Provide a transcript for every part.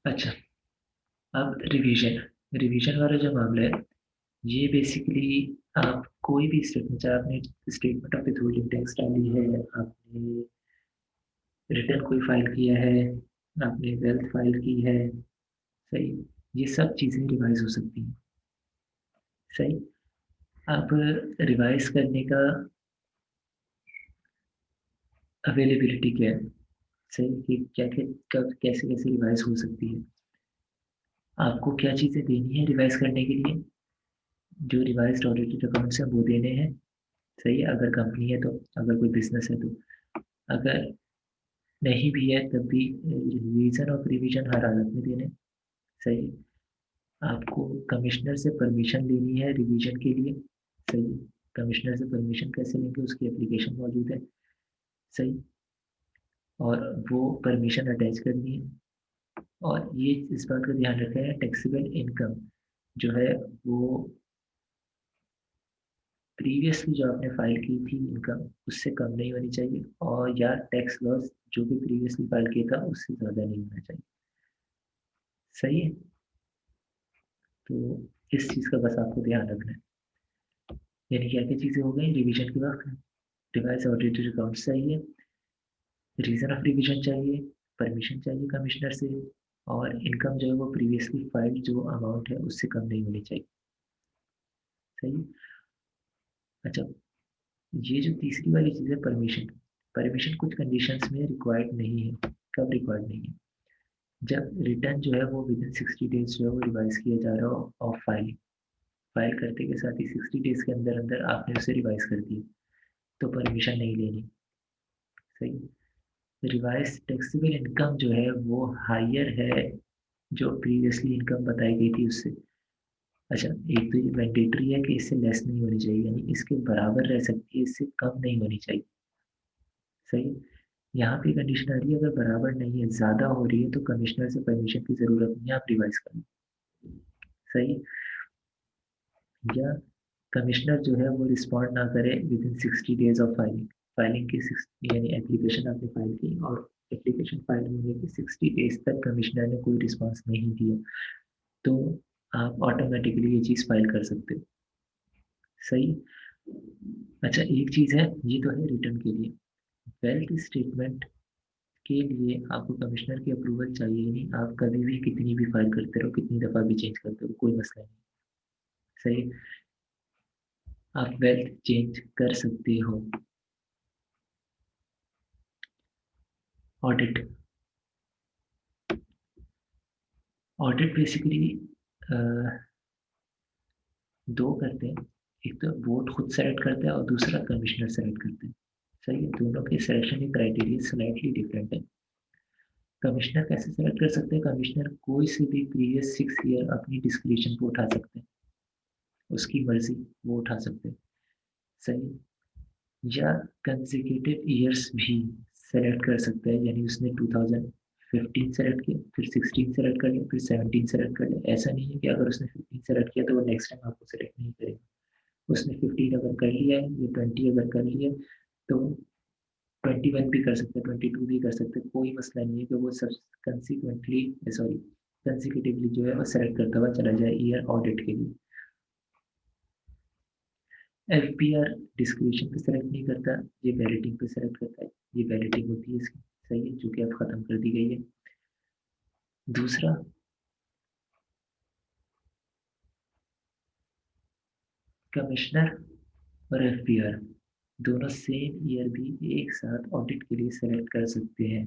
अच्छा, अब revision revision वाला जो मामला है, ये बेसिकली आप कोई भी स्टेटमेंट, चाहे आपने स्टेटमेंट ऑफ विथहोल्डिंग टैक्स डाली है, आपने रिटर्न कोई फाइल किया है, आपने वेल्थ फाइल की है, सही, ये सब चीज़ें रिवाइज हो सकती हैं। सही। अब रिवाइज करने का अवेलेबिलिटी क्या है, सही, कि क्या क्या कब कैसे कैसे रिवाइज हो सकती है। आपको क्या चीज़ें देनी है रिवाइज करने के लिए, जो रिवाइज्ड ऑडिटेड अकाउंट्स हैं वो देने हैं। सही है, अगर कंपनी है तो, अगर कोई बिजनेस है तो। अगर नहीं भी है तब भी रीजन ऑफ रिवीजन हर हालत में देने। सही। आपको कमिश्नर से परमिशन लेनी है रिवीजन के लिए। सही। कमिश्नर से परमिशन कैसे लेंगे, उसकी एप्लीकेशन मौजूद है। सही। और वो परमिशन अटैच करनी है। और ये इस बात का ध्यान रखना है, टैक्सेबल इनकम जो है वो प्रीवियसली जो आपने फाइल की थी इनकम, उससे कम नहीं होनी चाहिए, और या टैक्स लॉस जो भी प्रीवियसली फाइल किया था उससे ज़्यादा नहीं होना चाहिए। सही है। तो इस चीज़ का बस आपको ध्यान रखना है। यानी क्या क्या चीज़ें हो गई रिवीजन के वक्त, रिवाइज ऑडिटेड अकाउंट चाहिए, रीजन ऑफ रिवीजन चाहिए, परमिशन चाहिए कमिश्नर से, और इनकम जो है वो प्रीवियसली फाइल जो अमाउंट है उससे कम नहीं होनी चाहिए। सही। अच्छा, ये जो तीसरी वाली चीज़ है परमिशन, परमिशन कुछ कंडीशंस में रिक्वायर्ड नहीं है। कब रिक्वायर्ड नहीं है? जब रिटर्न जो है वो विद इन 60 डेज जो है वो रिवाइज किया जा रहा हो ऑफ फाइलिंग, फाइल करते के साथ ही 60 डेज के अंदर अंदर आपने उसे रिवाइज कर दिया, तो परमिशन नहीं लेनी। सही। रिवाइज टैक्सेबल इनकम जो है वो हायर है जो प्रीवियसली इनकम बताई गई थी उससे। अच्छा, एक तो ये मैंडेटरी है कि इससे लेस नहीं होनी चाहिए, यानी इसके बराबर रह सकती है, इससे कम नहीं होनी चाहिए। सही। यहाँ पे कंडीशन आ रही है, अगर बराबर नहीं है, ज़्यादा हो रही है, तो कमिश्नर से परमिशन की ज़रूरत नहीं है, आप रिवाइज करें। सही। या कमिश्नर जो है वो रिस्पॉन्ड ना करे with in 60 days of filing, filing की 60, यानी एप्लीकेशन आपने फाइल की और एप्लीकेशन फाइल होने के 60 डेज तक कमिश्नर ने कोई रिस्पॉन्स नहीं दिया, तो आप ऑटोमेटिकली ये चीज़ फाइल कर सकते हो। सही। अच्छा, एक चीज़ है, ये तो है रिटर्न के लिए। वेल्थ स्टेटमेंट के लिए आपको कमिश्नर की अप्रूवल चाहिए ही नहीं, आप कभी भी कितनी भी फाइल करते रहो, कितनी दफ़ा भी चेंज करते रहो, कोई मसला नहीं। सही। आप वेल्थ चेंज कर सकते हो। ऑडिट, ऑडिट बेसिकली दो करते हैं, एक तो बोर्ड खुद सेलेक्ट करता है और दूसरा कमिश्नर सेलेक्ट करते हैं। सही है, दोनों के सिलेक्शन के क्राइटेरिया स्लाइटली डिफरेंट है। कमिश्नर कैसे सेलेक्ट कर सकते हैं? कमिश्नर कोई से भी प्रीवियस 6 ईयर अपनी डिस्क्रिप्शन को उठा सकते हैं, उसकी मर्जी, वो उठा सकते हैं। सही। या कंसेक्यूटिव ईयर्स भी सेलेक्ट कर सकता है, यानी उसने 2015 सेलेक्ट किया, फिर 16 सेलेक्ट कर लिया, फिर 17 सेलेक्ट कर लिया। ऐसा नहीं है कि अगर उसने 15 सेलेक्ट किया तो वो नेक्स्ट टाइम आपको सेलेक्ट नहीं करेगा। उसने 15 अगर कर लिया है या 20 अगर कर लिया तो 21 भी कर सकते हैं, 22 भी कर सकते हैं, कोई मसला नहीं है कि वो सब कंसिक्वेंटली, सॉरी, कंसिक्यूटिवली जो है वो सेलेक्ट करता हुआ चला जाए ईयर ऑडिट के लिए। एफपीआर डिस्क्रिप्शन पे सेलेक्ट नहीं करता, ये बैलेटिंग पे सेलेक्ट करता है। ये बैलेटिंग होती है इसकी। सही है, जो कि अब खत्म कर दी गई है। दूसरा, कमिश्नर और एफपीआर दोनों सेम ईयर भी एक साथ ऑडिट के लिए सेलेक्ट कर सकते हैं।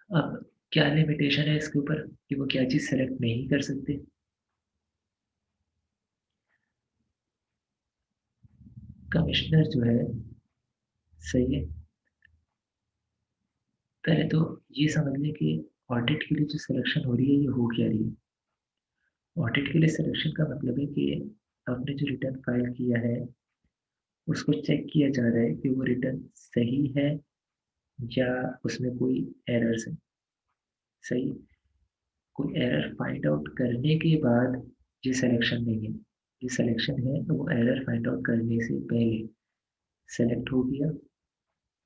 अब क्या लिमिटेशन है इसके ऊपर कि वो क्या चीज़ सेलेक्ट नहीं कर सकते? कमिश्नर जो है, सही है, पहले तो ये समझ लें कि ऑडिट के लिए जो सिलेक्शन हो रही है ये हो क्या रही है। ऑडिट के लिए सिलेक्शन का मतलब है कि आपने जो रिटर्न फाइल किया है उसको चेक किया जा रहा है कि वो रिटर्न सही है या उसमें कोई एरर्स है। सही। कोई एरर फाइंड आउट करने के बाद ये सिलेक्शन नहीं है, ये सिलेक्शन है, तो वो एरर फाइंड आउट करने से पहले सेलेक्ट हो गया,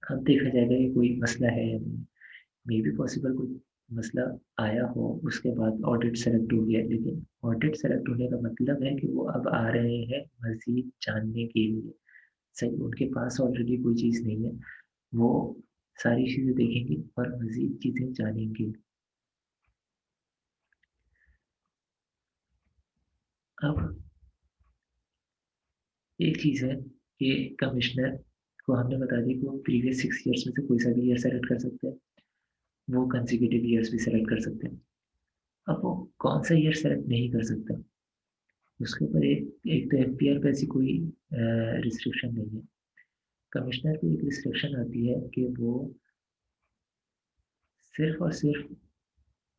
अब देखा जाएगा कि कोई मसला है या नहीं। मे बी पॉसिबल कोई मसला आया हो, उसके बाद ऑडिट सेलेक्ट हो गया, लेकिन ऑडिट सेलेक्ट होने का मतलब है कि वो अब आ रहे हैं मजीद जानने के लिए। सही, उनके पास ऑलरेडी कोई चीज़ नहीं है, वो सारी चीज़ें देखेंगे और मजीद चीज़ें जानेंगे। अब एक चीज़ है कि कमिश्नर को हमने बता दिया कि वो प्रीवियस 6 ईयर्स में से कोई सा भी ईयर सेलेक्ट कर सकते हैं, वो कंसेक्यूटिव ईयर्स भी सेलेक्ट कर सकते हैं। अब वो कौन सा ईयर सेलेक्ट नहीं कर सकता, उसके ऊपर एक एक तो एफपीआर पे ऐसी कोई रिस्ट्रिक्शन नहीं है। कमिश्नर की एक रिस्ट्रिक्शन आती है कि वो सिर्फ और सिर्फ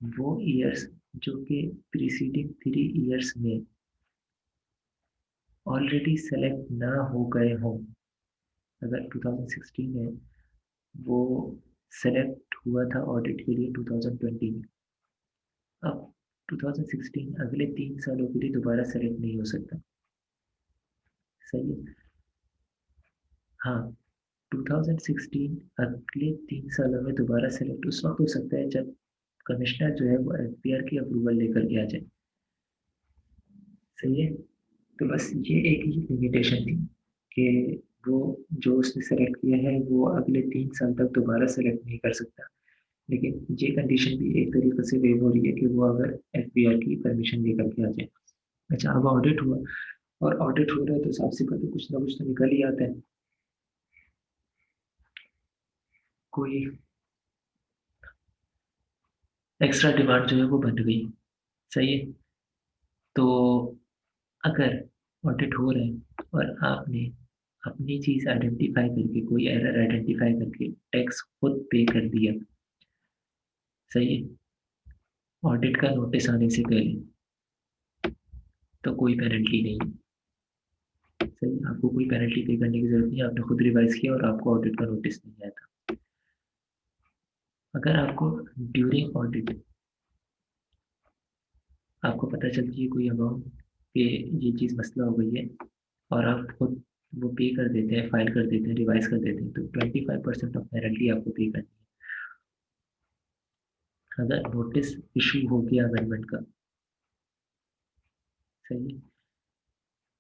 वो ईयर्स जो कि प्रीसीडिंग 3 ईयर्स में ऑलरेडी सेलेक्ट ना हो गए हों। अगर 2016 में वो सेलेक्ट हुआ था ऑडिट के लिए 2020 में, अब 2016 अगले 3 सालों के लिए दोबारा सेलेक्ट नहीं हो सकता। सही है। हाँ, 2016 अगले 3 सालों में दोबारा सेलेक्ट उस वक्त हो सकता है जब कमिश्नर जो है वो एफपीआर की अप्रूवल लेकर के आ जाए। सही है। तो बस ये एक ही लिमिटेशन थी कि वो जो उसने सेलेक्ट किया है वो अगले 3 साल तक दोबारा सेलेक्ट नहीं कर सकता। लेकिन ये कंडीशन भी एक तरीके से वेव हो रही है कि वो अगर एफबीआर की परमिशन लेकर के आ जाए। अच्छा, अब ऑडिट हुआ, और ऑडिट हो रहा है तो साफ सी बात है कुछ ना कुछ तो निकल ही आता है। कोई एक्स्ट्रा डिमांड जो है वो बन गई। सही है। तो अगर ऑडिट हो रहा है और आपने अपनी चीज़ आइडेंटिफाई करके, कोई एरर आइडेंटिफाई करके टैक्स खुद पे कर दिया, सही है, ऑडिट का नोटिस आने से पहले, तो कोई पेनल्टी नहीं है। सही, आपको कोई पेनल्टी पे करने की जरूरत नहीं है, आपने खुद रिवाइज किया और आपको ऑडिट का नोटिस नहीं आया था। अगर आपको ड्यूरिंग ऑडिट आपको पता चलती है कोई अमाउंट पे ये चीज़ मसला हो गई है, और आप खुद वो पे कर देते हैं, फाइल कर देते हैं, रिवाइज कर देते हैं, तो 25% ऑफ पेनल्टी आपको पे करनी है। अगर नोटिस इशू हो गया अमेंडमेंट का, सही,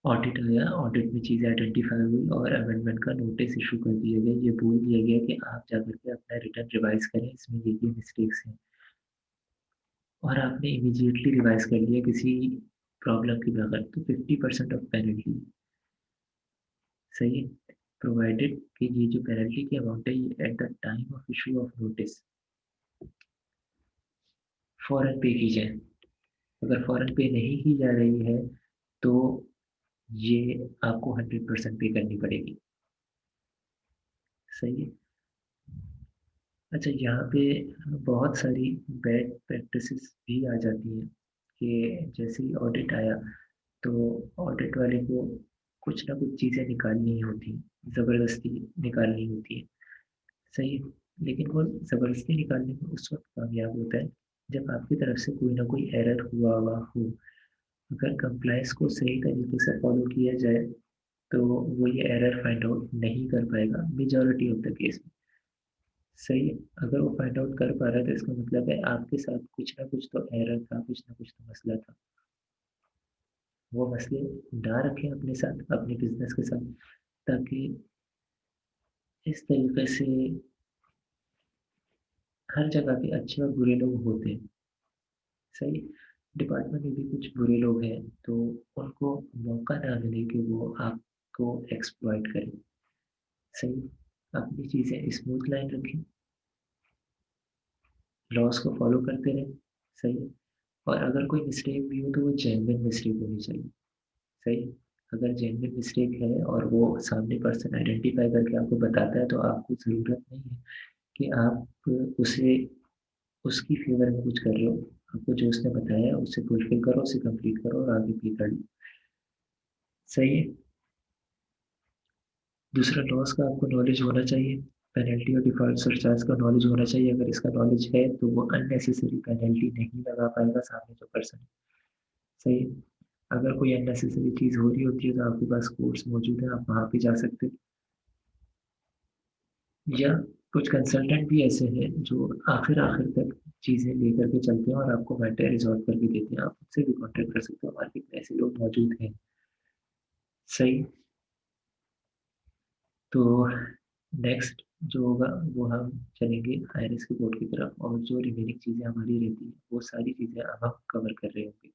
ऑडिट आया, ऑडिट में चीज़ें आइडेंटिफाई हुई और अमेंडमेंट का नोटिस इशू कर दिया गया, ये बोल दिया गया कि आप जाकर के अपना रिटर्न रिवाइज करें, इसमें ये मिस्टेक्स हैं, और आपने इमीडिएटली रिवाइज कर लिया किसी प्रॉब्लम के बगैर, तो 50% ऑफ पेनल्टी। सही है। प्रोवाइडेड कि ये जो पेनल्टी की अमाउंट है ये at the time of issue of notice फौरन पे की जाए। अगर फौरन पे नहीं की जा रही है तो ये आपको 100% पे करनी पड़ेगी। सही है। अच्छा, यहाँ पे बहुत सारी बैड प्रैक्टिसेस भी आ जाती हैं कि जैसे ही ऑडिट आया तो ऑडिट वाले को कुछ ना कुछ चीज़ें निकालनी होती, ज़बरदस्ती निकालनी होती है। सही है। लेकिन वो ज़बरदस्ती निकालने में उस वक्त कामयाब होता है जब आपकी तरफ से कोई ना कोई एरर हुआ हो। अगर कंप्लायंस को सही तरीके से फॉलो किया जाए तो वो ये एरर फाइंड आउट नहीं कर पाएगा मेजॉरिटी ऑफ द केस में। सही है। अगर वो फाइंड आउट कर पा रहा है तो इसका मतलब है आपके साथ कुछ ना कुछ तो एरर था, कुछ ना कुछ तो मसला था। वो मसले ना रखें अपने साथ, अपने बिजनेस के साथ, ताकि इस तरीके से हर जगह पे अच्छे और बुरे लोग होते हैं। सही। डिपार्टमेंट में भी कुछ बुरे लोग हैं तो उनको मौका ना मिले कि वो आपको एक्सप्लॉइट करें। सही। अपनी चीज़ें स्मूथ लाइन रखें, लॉस को फॉलो करते रहें। सही। और अगर कोई मिस्टेक भी हो तो वो जेन्युइन मिस्टेक होनी चाहिए। सही। अगर जेन्युइन मिस्टेक है और वो सामने पर्सन आइडेंटिफाई करके आपको बताता है तो आपको ज़रूरत नहीं है कि आप उसे उसकी फेवर में कुछ कर रहे हो। आपको जो उसने बताया उसे फुलफिल करो, उसे कंप्लीट करो और आगे पे कर लो। सही है। दूसरा, लॉस का आपको नॉलेज होना चाहिए, पेनल्टी और डिफॉल्ट सरचार्ज का नॉलेज होना चाहिए। अगर इसका नॉलेज है तो वो अननेसेसरी पेनल्टी नहीं लगा पाएगा सामने जो पर्सन। सही है। अगर कोई अननेसेसरी चीज़ हो रही होती है तो आपके पास कोर्स मौजूद है, आप वहाँ पे जा सकते हैं। या कुछ कंसल्टेंट भी ऐसे हैं जो आखिर आखिर तक चीज़ें लेकर के चलते हैं और आपको मैटर रिजॉल्व करके देते हैं, आप उनसे भी कॉन्टेक्ट कर सकते हो, मार्केट में ऐसे लोग मौजूद हैं। सही। तो नेक्स्ट जो होगा वो हम चलेंगे हाई रिस्क रिपोर्ट की तरफ, और जो रिमेनिंग चीज़ें हमारी रहती हैं वो सारी चीज़ें अब हम कवर कर रहे होंगे।